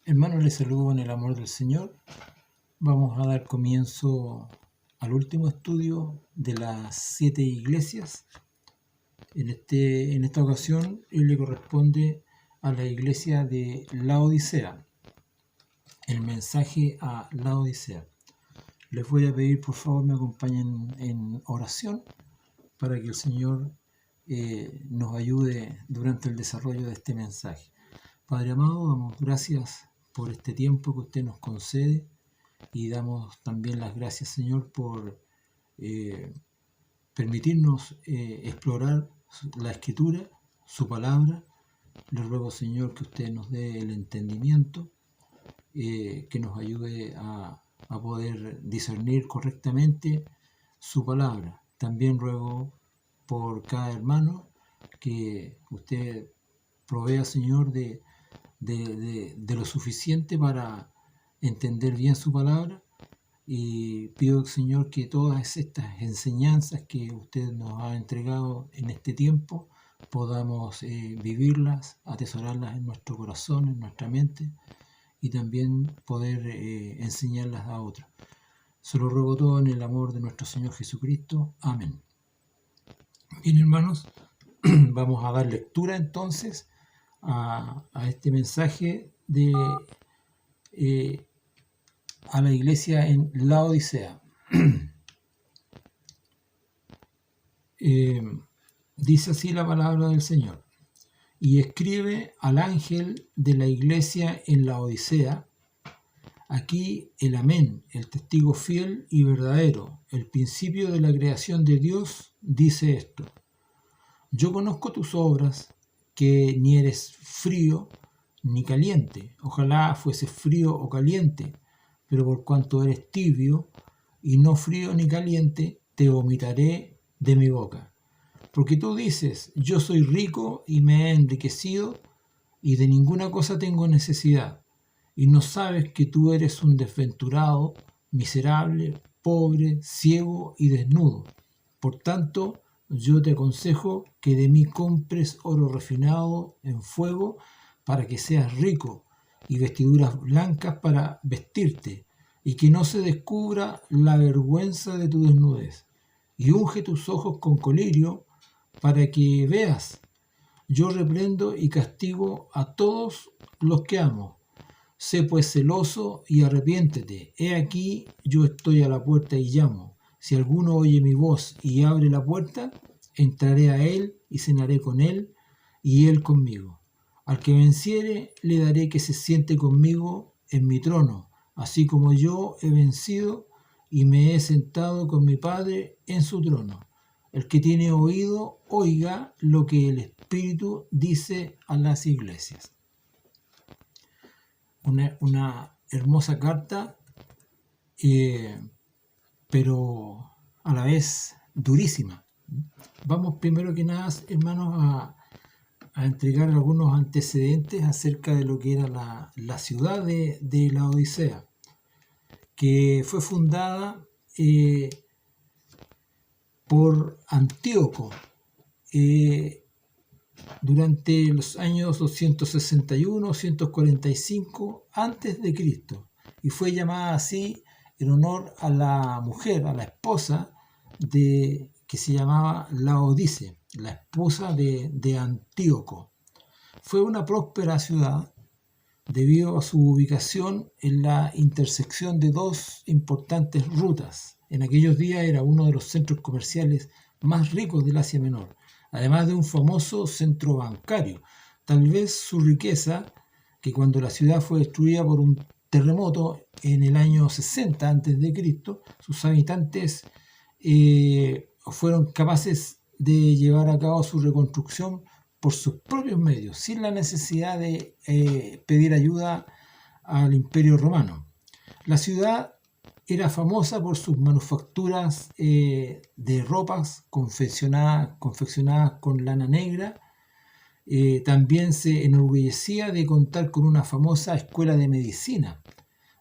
Hermanos, les saludo en el amor del Señor. Vamos a dar comienzo al último estudio de las 7 iglesias. En esta ocasión, él le corresponde a la iglesia de Laodicea, el mensaje a Laodicea. Les voy a pedir, por favor, me acompañen en oración para que el Señor nos ayude durante el desarrollo de este mensaje. Padre amado, damos gracias por este tiempo que usted nos concede y damos también las gracias, Señor, por permitirnos explorar la Escritura, su palabra. Le ruego, Señor, que usted nos dé el entendimiento, que nos ayude a poder discernir correctamente su palabra. También ruego por cada hermano que usted provea, Señor, de lo suficiente para entender bien su palabra, y pido, Señor, que todas estas enseñanzas que usted nos ha entregado en este tiempo podamos vivirlas, atesorarlas en nuestro corazón, en nuestra mente, y también poder enseñarlas a otros. Se lo ruego todo en el amor de nuestro Señor Jesucristo. Amén. Bien, hermanos, vamos a dar lectura entonces a este mensaje a la iglesia en Laodicea. Dice así la palabra del Señor: y escribe al ángel de la iglesia en Laodicea: aquí el Amén, el testigo fiel y verdadero, el principio de la creación de Dios, dice esto: yo conozco tus obras, que ni eres frío ni caliente. Ojalá fuese frío o caliente, pero por cuanto eres tibio y no frío ni caliente, te vomitaré de mi boca. Porque tú dices: yo soy rico y me he enriquecido, y de ninguna cosa tengo necesidad, y no sabes que tú eres un desventurado, miserable, pobre, ciego y desnudo. Por tanto, yo te aconsejo que de mí compres oro refinado en fuego, para que seas rico, y vestiduras blancas para vestirte, y que no se descubra la vergüenza de tu desnudez. Y unge tus ojos con colirio, para que veas. Yo reprendo y castigo a todos los que amo. Sé pues celoso y arrepiéntete. He aquí, yo estoy a la puerta y llamo. Si alguno oye mi voz y abre la puerta, entraré a él y cenaré con él, y él conmigo. Al que venciere, le daré que se siente conmigo en mi trono, así como yo he vencido y me he sentado con mi Padre en su trono. El que tiene oído, oiga lo que el Espíritu dice a las iglesias. Una hermosa carta, pero a la vez durísima. Vamos primero que nada, hermanos, a entregar algunos antecedentes acerca de lo que era la ciudad de Laodicea, que fue fundada por Antíoco durante los años 261-245 antes de Cristo, y fue llamada así en honor a la mujer, a la esposa que se llamaba Laodice, la esposa de Antíoco. Fue una próspera ciudad debido a su ubicación en la intersección de dos importantes rutas. En aquellos días era uno de los centros comerciales más ricos del Asia Menor, además de un famoso centro bancario. Tal vez su riqueza, que cuando la ciudad fue destruida por un terremoto en el año 60 a.C., sus habitantes fueron capaces de llevar a cabo su reconstrucción por sus propios medios, sin la necesidad de pedir ayuda al Imperio Romano. La ciudad era famosa por sus manufacturas de ropas confeccionadas con lana negra. También se enorgullecía de contar con una famosa escuela de medicina,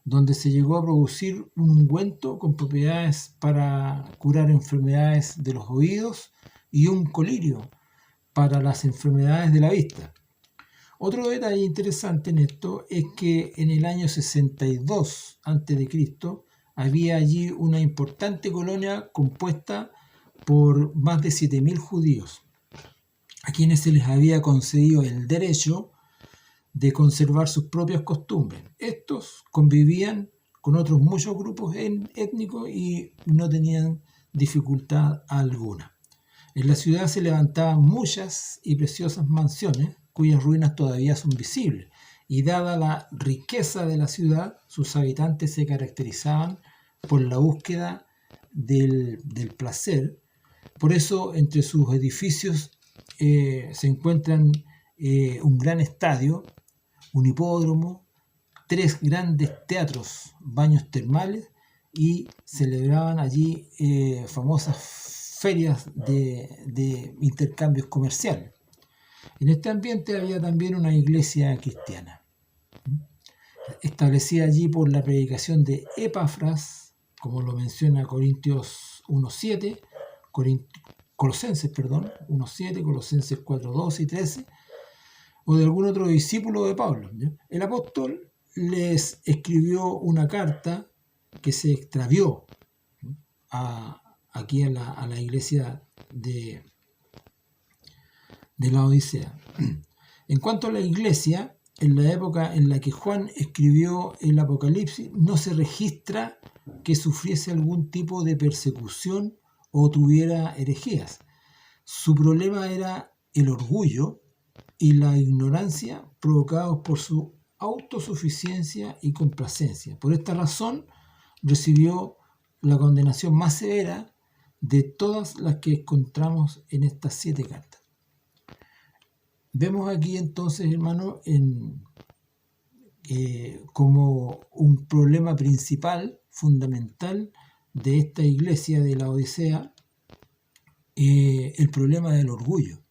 donde se llegó a producir un ungüento con propiedades para curar enfermedades de los oídos y un colirio para las enfermedades de la vista. Otro detalle interesante en esto es que en el año 62 a.C. había allí una importante colonia compuesta por más de 7.000 judíos, a quienes se les había concedido el derecho de conservar sus propias costumbres. Estos convivían con otros muchos grupos étnicos y no tenían dificultad alguna. En la ciudad se levantaban muchas y preciosas mansiones cuyas ruinas todavía son visibles, y dada la riqueza de la ciudad, sus habitantes se caracterizaban por la búsqueda del placer. Por eso entre sus edificios se encuentran un gran estadio, un hipódromo, 3 grandes teatros, baños termales, y celebraban allí famosas ferias de intercambios comerciales. En este ambiente había también una iglesia cristiana, establecida allí por la predicación de Epafras, como lo menciona Corintios 1.7, Colosenses 1.7, Colosenses 4.12 y 13, o de algún otro discípulo de Pablo. El apóstol les escribió una carta que se extravió aquí a la iglesia de la Odisea. En cuanto a la iglesia, en la época en la que Juan escribió el Apocalipsis, no se registra que sufriese algún tipo de persecución o tuviera herejías. Su problema era el orgullo y la ignorancia provocados por su autosuficiencia y complacencia. Por esta razón recibió la condenación más severa de todas las que encontramos en estas 7 cartas. Vemos aquí entonces, hermano, como un problema principal, fundamental de esta iglesia de la Odisea, el problema del orgullo.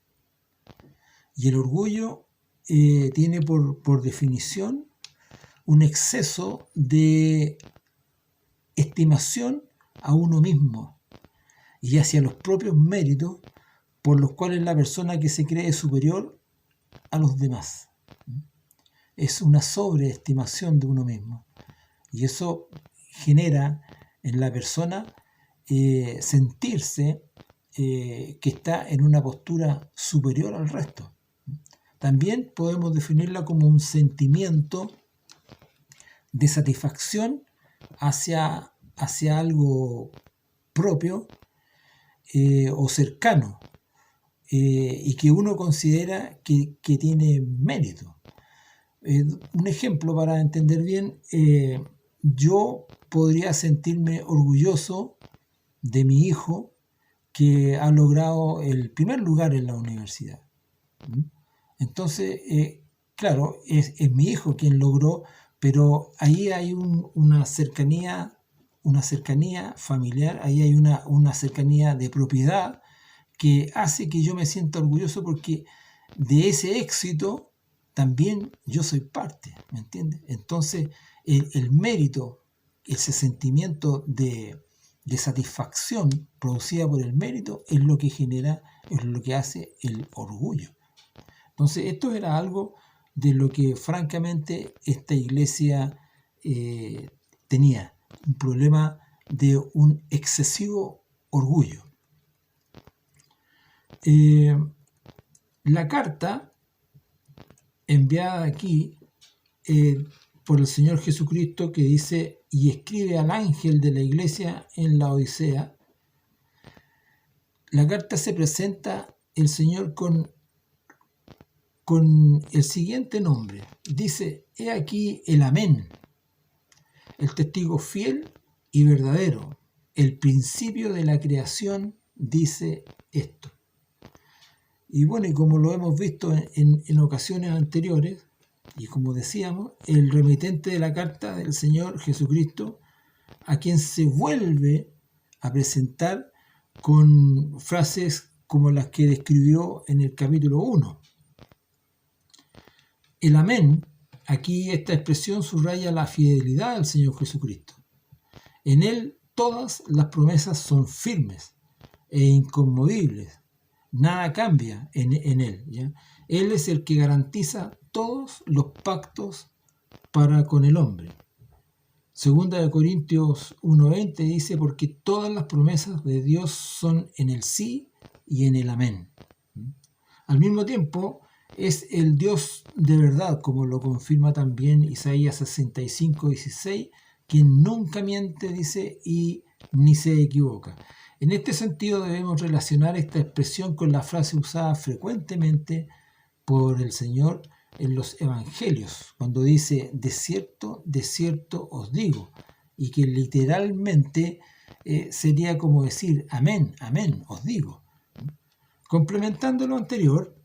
Y el orgullo tiene por definición un exceso de estimación a uno mismo y hacia los propios méritos por los cuales la persona que se cree superior a los demás. Es una sobreestimación de uno mismo. Y eso genera en la persona sentirse que está en una postura superior al resto. También podemos definirla como un sentimiento de satisfacción hacia algo propio o cercano, y que uno considera que tiene mérito. Un ejemplo para entender bien, yo podría sentirme orgulloso de mi hijo que ha logrado el primer lugar en la universidad. Entonces, claro, es mi hijo quien logró, pero ahí hay una cercanía familiar, ahí hay una cercanía de propiedad que hace que yo me sienta orgulloso, porque de ese éxito también yo soy parte, ¿me entiendes? Entonces, el mérito, ese sentimiento de satisfacción producida por el mérito es lo que genera, es lo que hace el orgullo. Entonces, esto era algo de lo que francamente esta iglesia tenía, un problema de un excesivo orgullo. La carta enviada aquí por el Señor Jesucristo, que dice: y escribe al ángel de la iglesia en la Odisea. La carta se presenta el Señor con el siguiente nombre. Dice: he aquí el Amén, el testigo fiel y verdadero, el principio de la creación, dice esto. Y bueno, y como lo hemos visto en ocasiones anteriores, y como decíamos, el remitente de la carta del Señor Jesucristo, a quien se vuelve a presentar con frases como las que describió en el capítulo 1. El amén, aquí esta expresión subraya la fidelidad del Señor Jesucristo. En Él todas las promesas son firmes e inconmovibles. Nada cambia en Él, ¿ya? Él es el que garantiza todos los pactos para con el hombre. Segunda de Corintios 1:20 dice, porque todas las promesas de Dios son en el sí y en el amén. Al mismo tiempo, es el Dios de verdad, como lo confirma también Isaías 65:16, quien nunca miente, dice, y ni se equivoca. En este sentido debemos relacionar esta expresión con la frase usada frecuentemente por el Señor en los evangelios, cuando dice, de cierto os digo, y que literalmente sería como decir, amén, amén, os digo. Complementando lo anterior,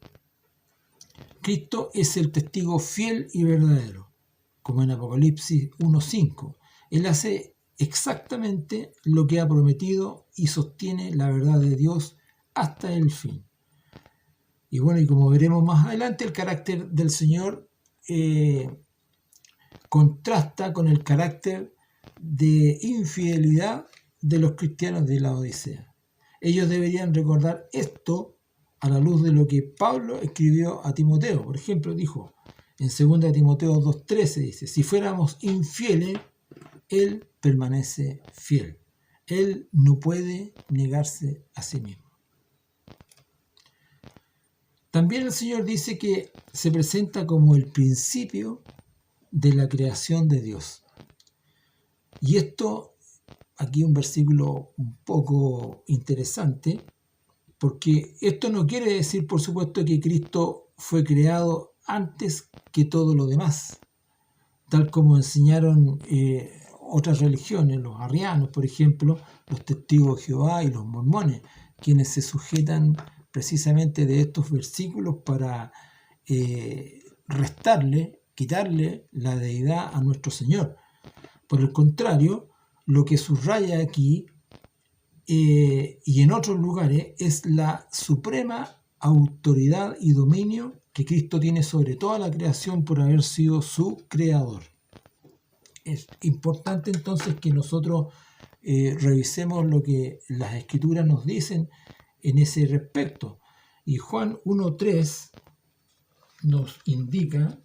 Cristo es el testigo fiel y verdadero, como en Apocalipsis 1:5. Él hace exactamente lo que ha prometido y sostiene la verdad de Dios hasta el fin. Y bueno, y como veremos más adelante, el carácter del Señor contrasta con el carácter de infidelidad de los cristianos de la Odisea. Ellos deberían recordar esto a la luz de lo que Pablo escribió a Timoteo. Por ejemplo, dijo en 2 Timoteo 2:13, dice, si fuéramos infieles, Él permanece fiel. Él no puede negarse a sí mismo. También el Señor dice que se presenta como el principio de la creación de Dios. Y esto, aquí un versículo un poco interesante, porque esto no quiere decir, por supuesto, que Cristo fue creado antes que todo lo demás, tal como enseñaron otras religiones, los arrianos, por ejemplo, los testigos de Jehová y los mormones, quienes se sujetan precisamente de estos versículos para quitarle la deidad a nuestro Señor. Por el contrario, lo que subraya aquí y en otros lugares es la suprema autoridad y dominio que Cristo tiene sobre toda la creación por haber sido su creador. Es importante entonces que nosotros revisemos lo que las Escrituras nos dicen en ese respecto. Y Juan 1:3 nos indica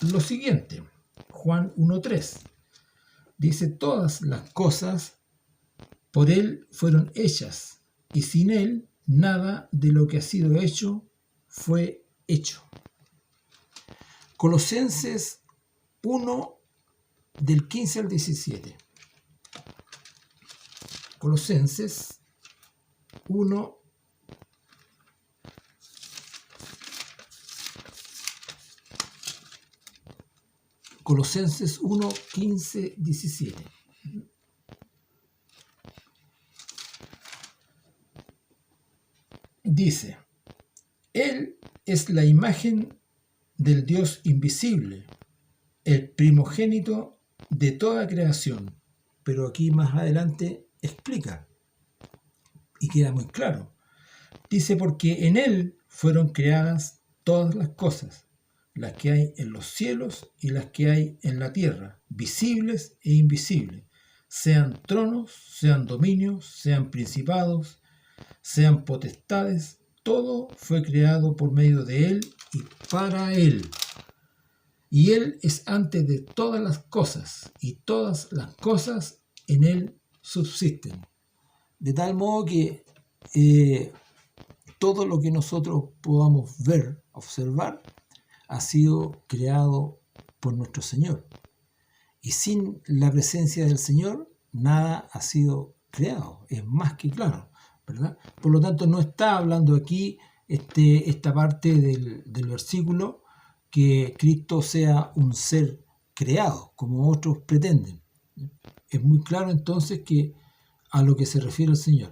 lo siguiente. Juan 1:3 dice, todas las cosas por Él fueron hechas, y sin Él nada de lo que ha sido hecho fue hecho. Colosenses 1, del 15 al 17. Colosenses 1, Colosenses 1, 15, 17. Dice, Él es la imagen del Dios invisible, el primogénito de toda creación. Pero aquí más adelante explica, y queda muy claro. Dice, porque en Él fueron creadas todas las cosas, las que hay en los cielos y las que hay en la tierra, visibles e invisibles, sean tronos, sean dominios, sean principados, sean potestades, todo fue creado por medio de Él y para Él. Y Él es antes de todas las cosas, y todas las cosas en Él subsisten. De tal modo que todo lo que nosotros podamos ver, observar, ha sido creado por nuestro Señor. Y sin la presencia del Señor, nada ha sido creado. Es más que claro, ¿verdad? Por lo tanto, no está hablando aquí esta parte del versículo que Cristo sea un ser creado, como otros pretenden. Es muy claro entonces que a lo que se refiere el Señor.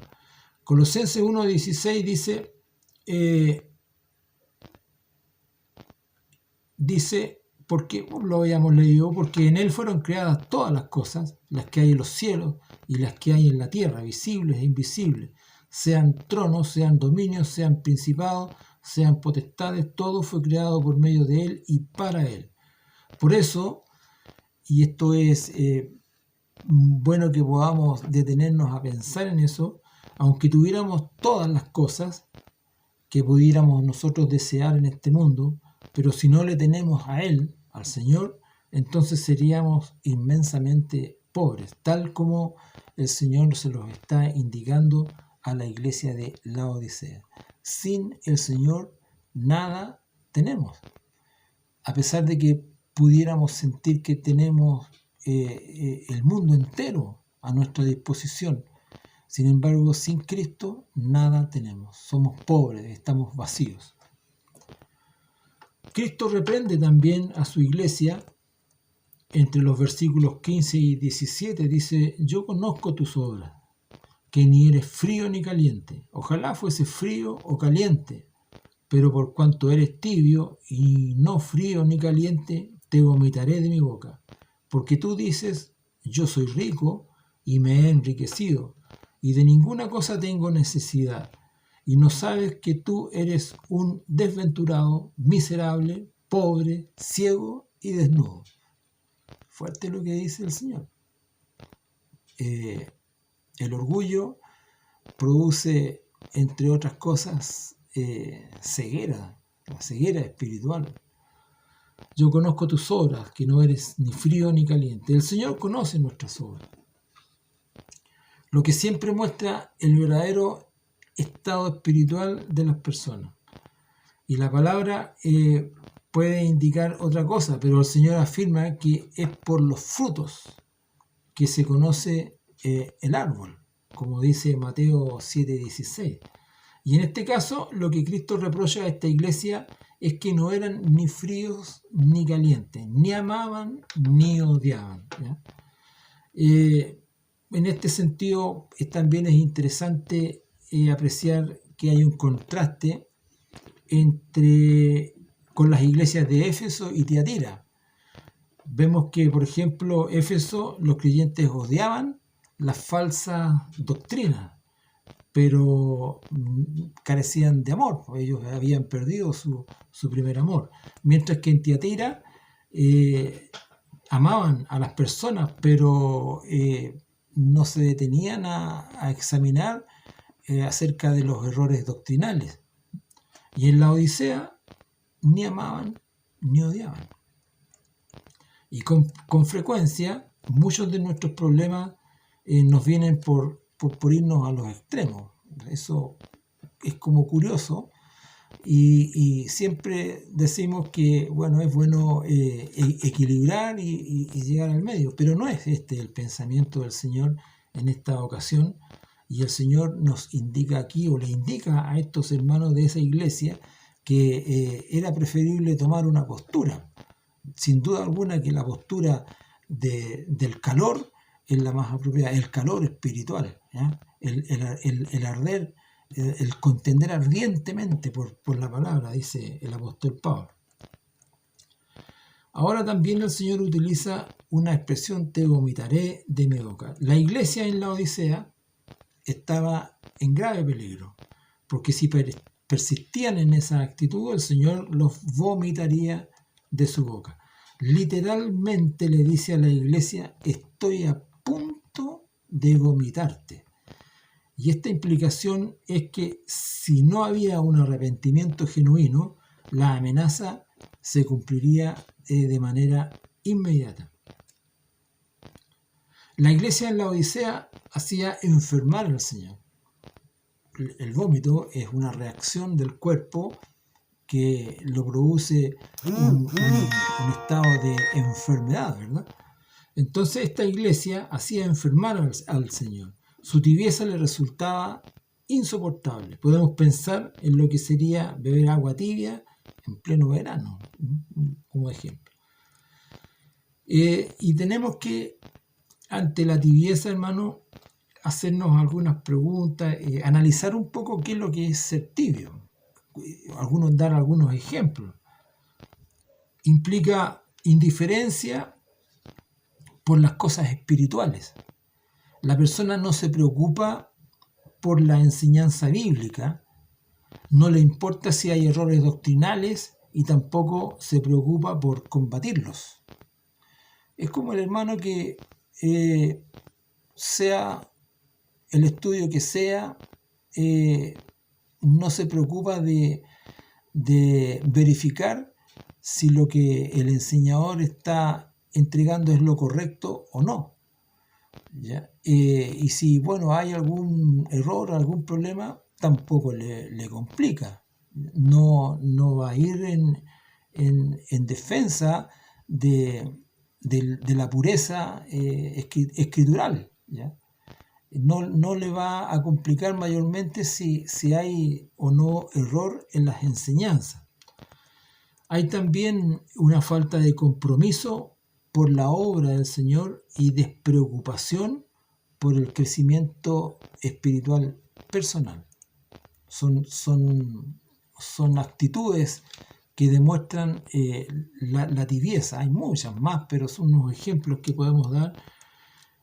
Colosenses 1:16 dice, porque lo habíamos leído, porque en Él fueron creadas todas las cosas, las que hay en los cielos y las que hay en la tierra, visibles e invisibles, sean tronos, sean dominios, sean principados, sean potestades, todo fue creado por medio de Él y para Él. Por eso, y esto es bueno que podamos detenernos a pensar en eso, aunque tuviéramos todas las cosas, que pudiéramos nosotros desear en este mundo, pero si no le tenemos a Él, al Señor, entonces seríamos inmensamente pobres, tal como el Señor se los está indicando a la iglesia de Laodicea. Sin el Señor nada tenemos. A pesar de que pudiéramos sentir que tenemos el mundo entero a nuestra disposición, sin embargo, sin Cristo nada tenemos. Somos pobres, estamos vacíos. Cristo reprende también a su iglesia. Entre los versículos 15 y 17 dice: yo conozco tus obras, que ni eres frío ni caliente. Ojalá fuese frío o caliente, pero por cuanto eres tibio y no frío ni caliente, te vomitaré de mi boca. Porque tú dices: yo soy rico y me he enriquecido, y de ninguna cosa tengo necesidad, y no sabes que tú eres un desventurado, miserable, pobre, ciego y desnudo. Fuerte lo que dice el Señor. El orgullo produce, entre otras cosas, ceguera, la ceguera espiritual. Yo conozco tus obras, que no eres ni frío ni caliente. El Señor conoce nuestras obras, lo que siempre muestra el verdadero estado espiritual de las personas. Y la palabra puede indicar otra cosa, pero el Señor afirma que es por los frutos que se conoce el árbol, como dice Mateo 7:16. Y en este caso, lo que Cristo reprocha a esta iglesia es que no eran ni fríos ni calientes, ni amaban ni odiaban, ¿ya? En este sentido, también es interesante apreciar que hay un contraste con las iglesias de Éfeso y Tiatira. Vemos que, por ejemplo, Éfeso, los creyentes odiaban las falsas doctrinas, pero carecían de amor, ellos habían perdido su primer amor. Mientras que en Tiatira amaban a las personas, pero no se detenían a examinar acerca de los errores doctrinales. Y en la Odisea ni amaban ni odiaban. Y con frecuencia muchos de nuestros problemas nos vienen por irnos a los extremos. Eso es como curioso. Y siempre decimos que bueno, es bueno equilibrar y llegar al medio, pero no es este el pensamiento del Señor en esta ocasión, y el Señor nos indica aquí, o le indica a estos hermanos de esa iglesia, que era preferible tomar una postura. Sin duda alguna que la postura del calor es la más apropiada, el calor espiritual, ¿ya? El arder, el contender ardientemente por la palabra, dice el apóstol Pablo. Ahora también el Señor utiliza una expresión: te vomitaré de mi boca. La iglesia en la Odisea estaba en grave peligro, porque si persistían en esa actitud, el Señor los vomitaría de su boca. Literalmente le dice a la iglesia: estoy a punto de vomitarte. Y esta implicación es que si no había un arrepentimiento genuino, la amenaza se cumpliría de manera inmediata. La iglesia en la Odisea hacía enfermar al Señor. El vómito es una reacción del cuerpo que lo produce un estado de enfermedad, ¿verdad? Entonces esta iglesia hacía enfermar al Señor. Su tibieza le resultaba insoportable. Podemos pensar en lo que sería beber agua tibia en pleno verano, como ejemplo. Y tenemos que, ante la tibieza, hermano, hacernos algunas preguntas, analizar un poco qué es lo que es ser tibio. Dar algunos ejemplos. Implica indiferencia por las cosas espirituales. La persona no se preocupa por la enseñanza bíblica, no le importa si hay errores doctrinales y tampoco se preocupa por combatirlos. Es como el hermano que sea el estudio que sea, no se preocupa de verificar si lo que el enseñador está entregando es lo correcto o no. ¿Ya? Y si, bueno, hay algún error, algún problema, tampoco le complica. No va a ir en defensa de la pureza escritural. ¿Ya? No le va a complicar mayormente si hay o no error en las enseñanzas. Hay también una falta de compromiso por la obra del Señor y despreocupación por el crecimiento espiritual personal. Son actitudes que demuestran la tibieza. Hay muchas más, pero son unos ejemplos que podemos dar.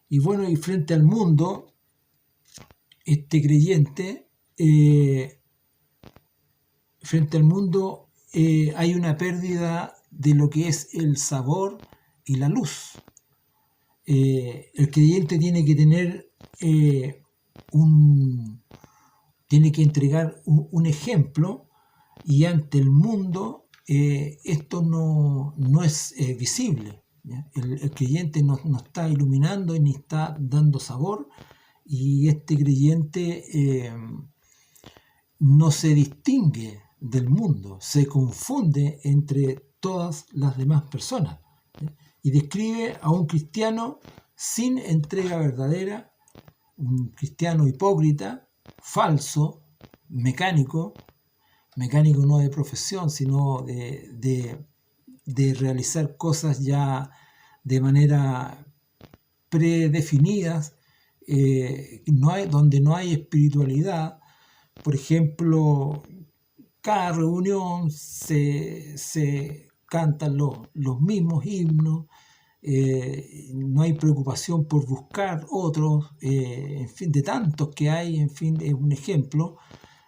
Y bueno, y frente al mundo, este creyente, frente al mundo, hay una pérdida de lo que es el sabor y la luz. El creyente tiene que tener tiene que entregar un ejemplo, y ante el mundo esto no es visible. ¿Ya? El creyente no está iluminando ni está dando sabor, y este creyente no se distingue del mundo, se confunde entre todas las demás personas. ¿Sí? Y describe a un cristiano sin entrega verdadera, un cristiano hipócrita, falso, mecánico no de profesión, sino de realizar cosas ya de manera predefinidas, donde no hay espiritualidad. Por ejemplo, cada reunión se cantan los mismos himnos, no hay preocupación por buscar otros, en fin, de tantos que hay, en fin, es un ejemplo,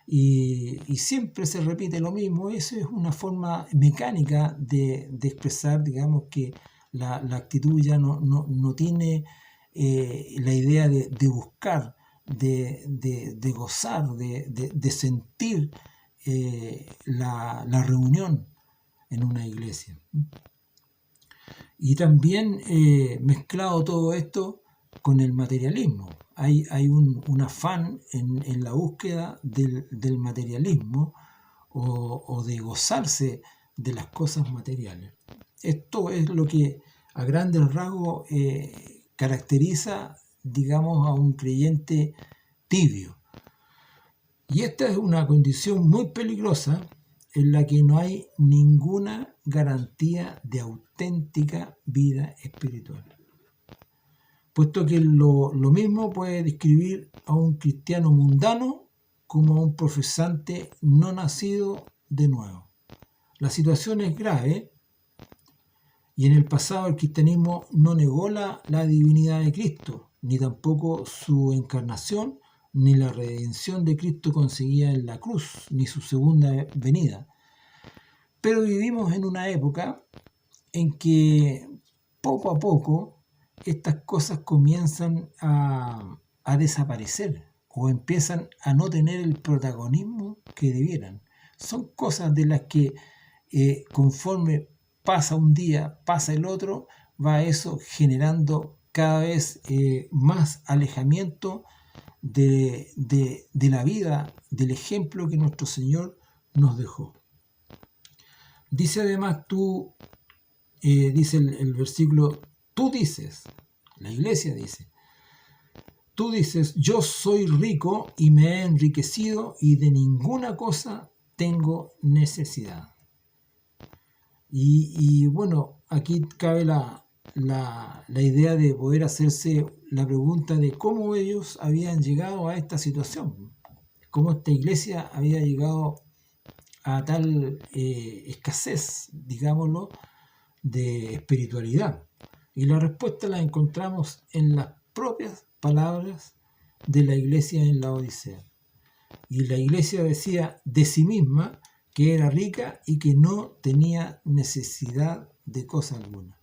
y siempre se repite lo mismo. Eso es una forma mecánica de expresar, digamos, que la actitud ya no tiene la idea de buscar, de gozar, de sentir la reunión en una iglesia. Y también mezclado todo esto con el materialismo. Hay un afán en la búsqueda del materialismo o de gozarse de las cosas materiales. Esto es lo que a grandes rasgos caracteriza, digamos, a un creyente tibio. Y esta es una condición muy peligrosa en la que no hay ninguna garantía de auténtica vida espiritual. Puesto que lo mismo puede describir a un cristiano mundano como a un profesante no nacido de nuevo. La situación es grave, y en el pasado el cristianismo no negó la divinidad de Cristo, ni tampoco su encarnación, ni la redención de Cristo conseguida en la cruz, ni su segunda venida. Pero vivimos en una época en que poco a poco estas cosas comienzan a desaparecer o empiezan a no tener el protagonismo que debieran. Son cosas de las que conforme pasa un día, pasa el otro, va eso generando cada vez más alejamiento de la vida, del ejemplo que nuestro Señor nos dejó. Dice además dice el versículo, tú dices, la iglesia dice, tú dices, yo soy rico y me he enriquecido y de ninguna cosa tengo necesidad. Y bueno, aquí cabe la idea de poder hacerse la pregunta de cómo ellos habían llegado a esta situación, cómo esta iglesia había llegado a tal escasez, digámoslo, de espiritualidad. Y la respuesta la encontramos en las propias palabras de la iglesia en la Odisea. Y la iglesia decía de sí misma que era rica y que no tenía necesidad de cosa alguna.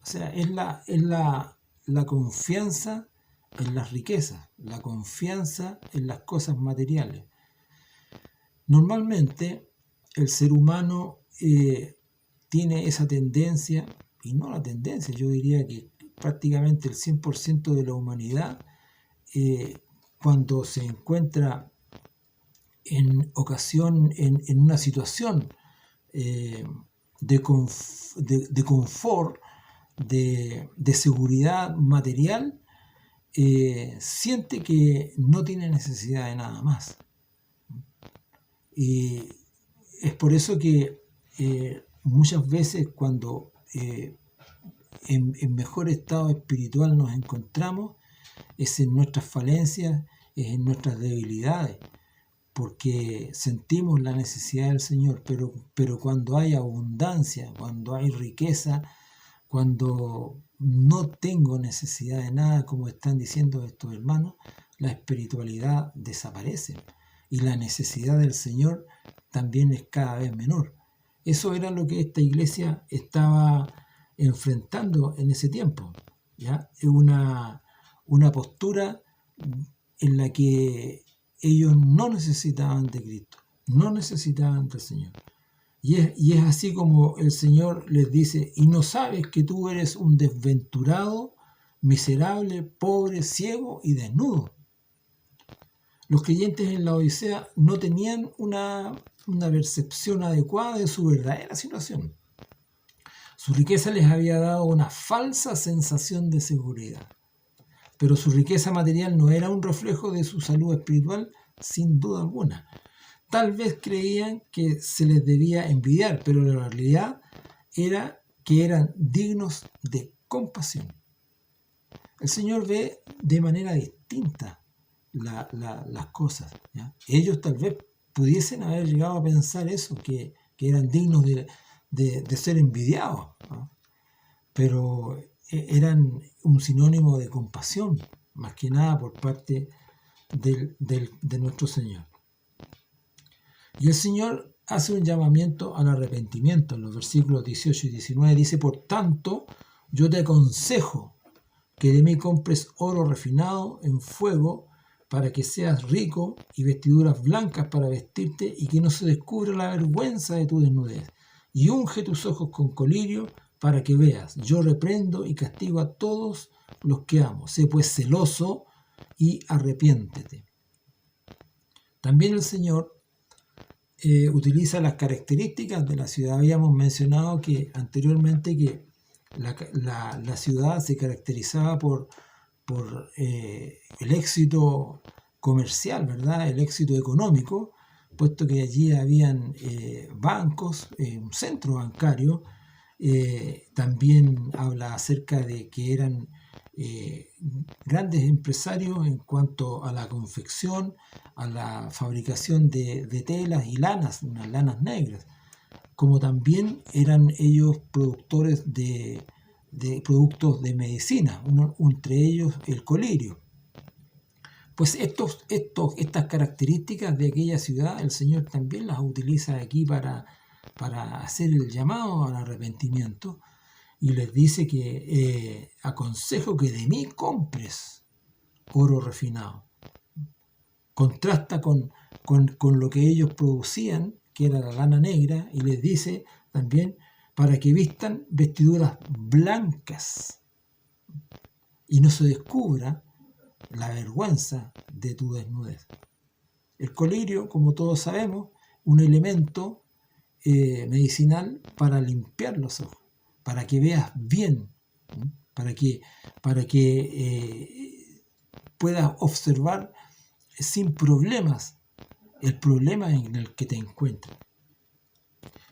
O sea, es la confianza en las riquezas, la confianza en las cosas materiales. Normalmente el ser humano tiene esa tendencia, y no la tendencia, yo diría que prácticamente el 100% de la humanidad, cuando se encuentra en una situación eh, de confort, de seguridad material, siente que no tiene necesidad de nada más. Y es por eso que muchas veces cuando en mejor estado espiritual nos encontramos, es en nuestras falencias, es en nuestras debilidades, porque sentimos la necesidad del Señor, pero cuando hay abundancia, cuando hay riqueza, cuando no tengo necesidad de nada, como están diciendo estos hermanos, la espiritualidad desaparece y la necesidad del Señor también es cada vez menor. Eso era lo que esta iglesia estaba enfrentando en ese tiempo, ¿ya? Una postura en la que ellos no necesitaban de Cristo, no necesitaban del Señor. Y es así como el Señor les dice, ¿y no sabes que tú eres un desventurado, miserable, pobre, ciego y desnudo? Los creyentes en la Odisea no tenían una percepción adecuada de su verdadera situación. Su riqueza les había dado una falsa sensación de seguridad, pero su riqueza material no era un reflejo de su salud espiritual, sin duda alguna. Tal vez creían que se les debía envidiar, pero la realidad era que eran dignos de compasión. El Señor ve de manera distinta las cosas, ¿ya? Ellos tal vez pudiesen haber llegado a pensar eso, que eran dignos de ser envidiados, ¿no? Pero eran un sinónimo de compasión, más que nada por parte de nuestro Señor. Y el Señor hace un llamamiento al arrepentimiento. En los versículos 18 y 19 dice, por tanto, yo te aconsejo que de mí compres oro refinado en fuego para que seas rico y vestiduras blancas para vestirte y que no se descubra la vergüenza de tu desnudez. Y unge tus ojos con colirio para que veas. Yo reprendo y castigo a todos los que amo. Sé pues celoso y arrepiéntete. También el Señor utiliza las características de la ciudad. Habíamos mencionado que anteriormente que la ciudad se caracterizaba por el éxito comercial, ¿verdad? El éxito económico, puesto que allí habían bancos, un centro bancario. También habla acerca de que eran grandes empresarios en cuanto a la confección, a la fabricación de telas y lanas, unas lanas negras, como también eran ellos productores de productos de medicina, entre ellos el colirio. Pues estas características de aquella ciudad, el Señor también las utiliza aquí para hacer el llamado al arrepentimiento, y les dice que aconsejo que de mí compres oro refinado. Contrasta con lo que ellos producían, que era la lana negra, y les dice también para que vistan vestiduras blancas y no se descubra la vergüenza de tu desnudez. El colirio, como todos sabemos, un elemento medicinal para limpiar los ojos, para que veas bien, para que puedas observar sin problemas el problema en el que te encuentras.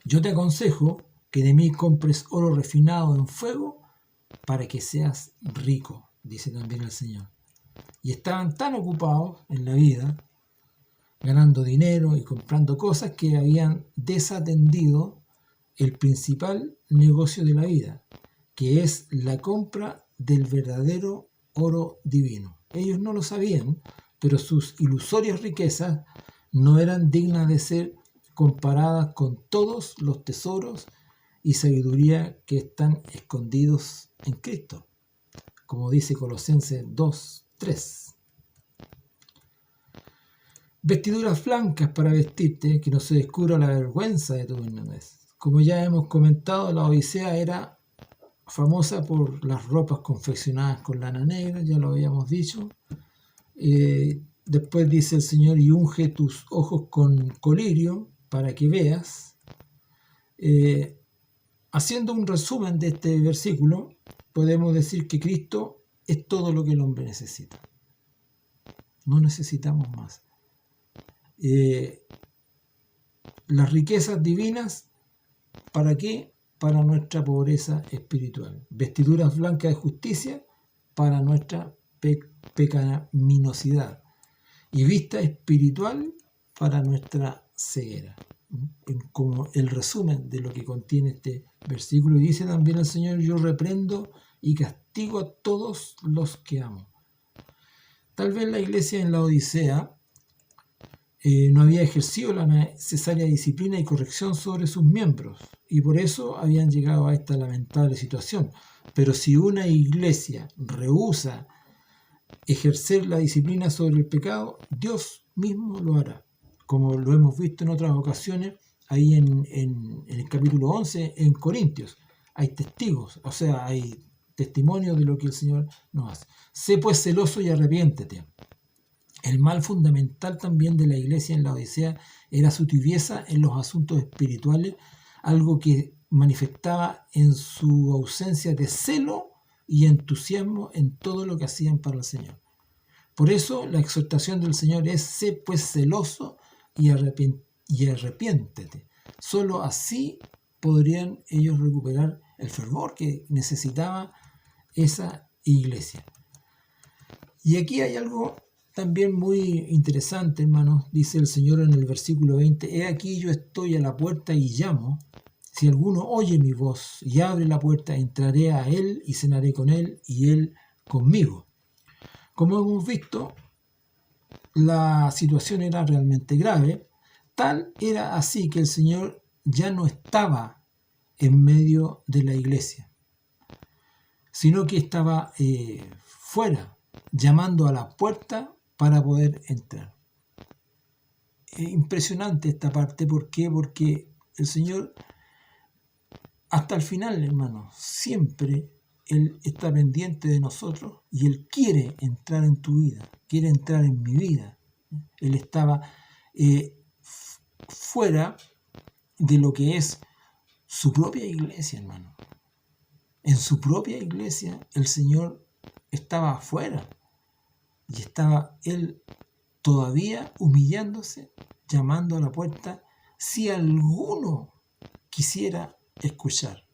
Yo te aconsejo que de mí compres oro refinado en fuego para que seas rico, dice también el Señor. Y estaban tan ocupados en la vida, ganando dinero y comprando cosas, que habían desatendido el principal negocio de la vida, que es la compra del verdadero oro divino. Ellos no lo sabían, pero sus ilusorias riquezas no eran dignas de ser comparadas con todos los tesoros y sabiduría que están escondidos en Cristo, como dice Colosenses 2:3. Vestiduras blancas para vestirte, que no se descubra la vergüenza de tu desnudez. Como ya hemos comentado, la Odisea era famosa por las ropas confeccionadas con lana negra, ya lo habíamos dicho. Después dice el Señor, y unge tus ojos con colirio para que veas. Haciendo un resumen de este versículo, podemos decir que Cristo es todo lo que el hombre necesita. No necesitamos más. Las riquezas divinas, ¿para qué? Para nuestra pobreza espiritual. Vestiduras blancas de justicia para nuestra pecaminosidad. Y vista espiritual para nuestra ceguera. Como el resumen de lo que contiene este versículo. Y dice también el Señor, yo reprendo y castigo a todos los que amo. Tal vez la iglesia en la Odisea no había ejercido la necesaria disciplina y corrección sobre sus miembros, y por eso habían llegado a esta lamentable situación. Pero si una iglesia rehúsa ejercer la disciplina sobre el pecado, Dios mismo lo hará, como lo hemos visto en otras ocasiones, ahí en el capítulo 11, en Corintios. Hay testigos, o sea, hay testimonios de lo que el Señor nos hace. Sé pues celoso y arrepiéntete. El mal fundamental también de la iglesia en la Odisea era su tibieza en los asuntos espirituales, algo que manifestaba en su ausencia de celo y entusiasmo en todo lo que hacían para el Señor. Por eso la exhortación del Señor es: sé pues celoso y arrepiéntete. Solo así podrían ellos recuperar el fervor que necesitaba esa iglesia. Y aquí hay algo también muy interesante, hermanos. Dice el Señor en el versículo 20: he aquí yo estoy a la puerta y llamo. Si alguno oye mi voz y abre la puerta, entraré a él y cenaré con él y él conmigo. Como hemos visto, la situación era realmente grave. Tal era así que el Señor ya no estaba en medio de la iglesia, sino que estaba fuera, llamando a la puerta para poder entrar. Es impresionante esta parte. ¿Por qué? Porque el Señor, hasta el final, hermanos, siempre Él está pendiente de nosotros y Él quiere entrar en tu vida, quiere entrar en mi vida. Él estaba fuera de lo que es su propia iglesia, hermano. En su propia iglesia el Señor estaba afuera y estaba Él todavía humillándose, llamando a la puerta, si alguno quisiera escuchar.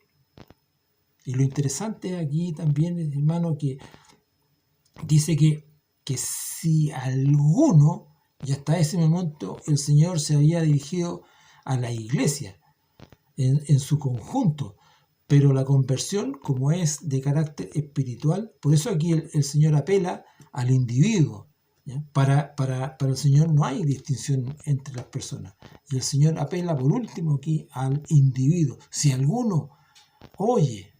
Y lo interesante aquí también, hermano, que dice que si alguno, y hasta ese momento el Señor se había dirigido a la iglesia en su conjunto, pero la conversión, como es de carácter espiritual, por eso aquí el Señor apela al individuo. ¿Ya? Para el Señor no hay distinción entre las personas. Y el Señor apela por último aquí al individuo. Si alguno oye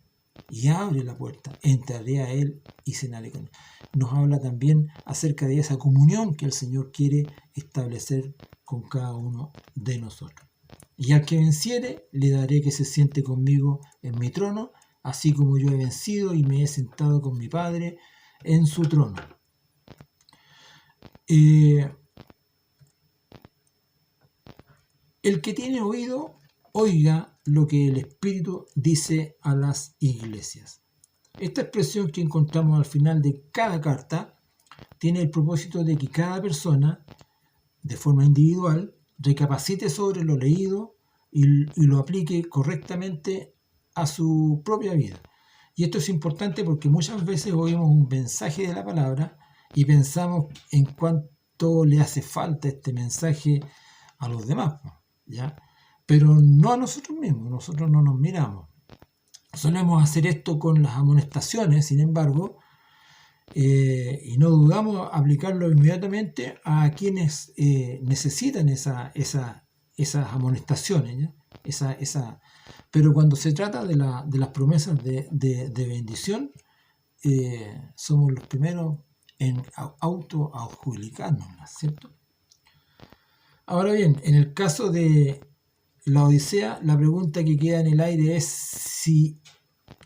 y abre la puerta, entraré a él y cenaré con él. Nos habla también acerca de esa comunión que el Señor quiere establecer con cada uno de nosotros. Y al que venciere, le daré que se siente conmigo en mi trono, así como yo he vencido y me he sentado con mi Padre en su trono. El que tiene oído, oiga lo que el Espíritu dice a las iglesias. Esta expresión que encontramos al final de cada carta tiene el propósito de que cada persona, de forma individual, recapacite sobre lo leído y lo aplique correctamente a su propia vida. Y esto es importante porque muchas veces oímos un mensaje de la palabra y pensamos en cuánto le hace falta este mensaje a los demás, ¿ya? Pero no a nosotros mismos. Nosotros no nos miramos. Solemos hacer esto con las amonestaciones, sin embargo, y no dudamos aplicarlo inmediatamente a quienes necesitan esas amonestaciones, ¿ya? Pero cuando se trata de las promesas de bendición, somos los primeros en autoadjudicarnos, ¿cierto? Ahora bien, en el caso de la Odisea, la pregunta que queda en el aire es si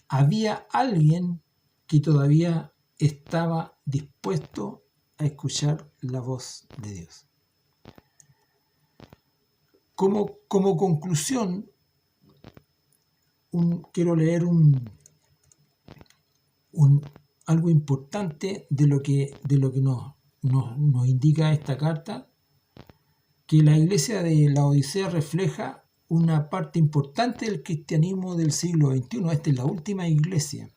había alguien que todavía estaba dispuesto a escuchar la voz de Dios. Como conclusión, quiero leer algo importante de lo que nos indica esta carta, que la iglesia de la Odisea refleja una parte importante del cristianismo del siglo XXI. Esta es la última iglesia.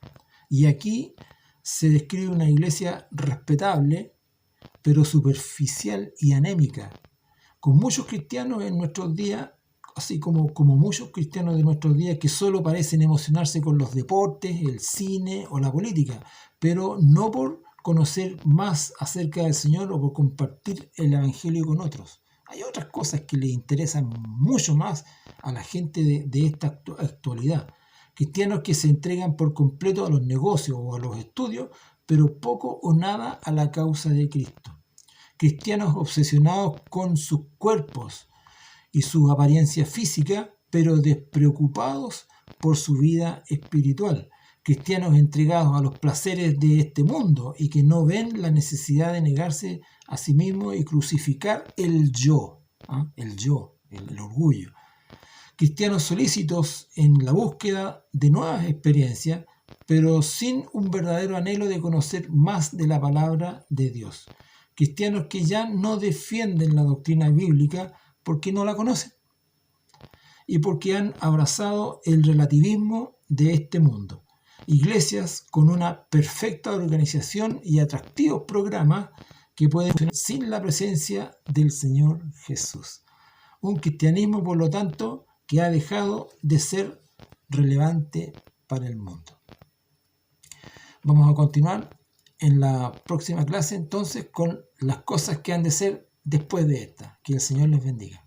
Y aquí se describe una iglesia respetable, pero superficial y anémica, con muchos cristianos en nuestros días, así como muchos cristianos de nuestros días que solo parecen emocionarse con los deportes, el cine o la política, pero no por conocer más acerca del Señor o por compartir el Evangelio con otros. Hay otras cosas que le interesan mucho más a la gente de esta actualidad. Cristianos que se entregan por completo a los negocios o a los estudios, pero poco o nada a la causa de Cristo. Cristianos obsesionados con sus cuerpos y su apariencia física, pero despreocupados por su vida espiritual. Cristianos entregados a los placeres de este mundo y que no ven la necesidad de negarse a sí mismos y crucificar el yo, el orgullo. Cristianos solícitos en la búsqueda de nuevas experiencias, pero sin un verdadero anhelo de conocer más de la palabra de Dios. Cristianos que ya no defienden la doctrina bíblica porque no la conocen y porque han abrazado el relativismo de este mundo. Iglesias con una perfecta organización y atractivos programas que pueden funcionar sin la presencia del Señor Jesús. Un cristianismo, por lo tanto, que ha dejado de ser relevante para el mundo. Vamos a continuar en la próxima clase entonces con las cosas que han de ser después de esta. Que el Señor les bendiga.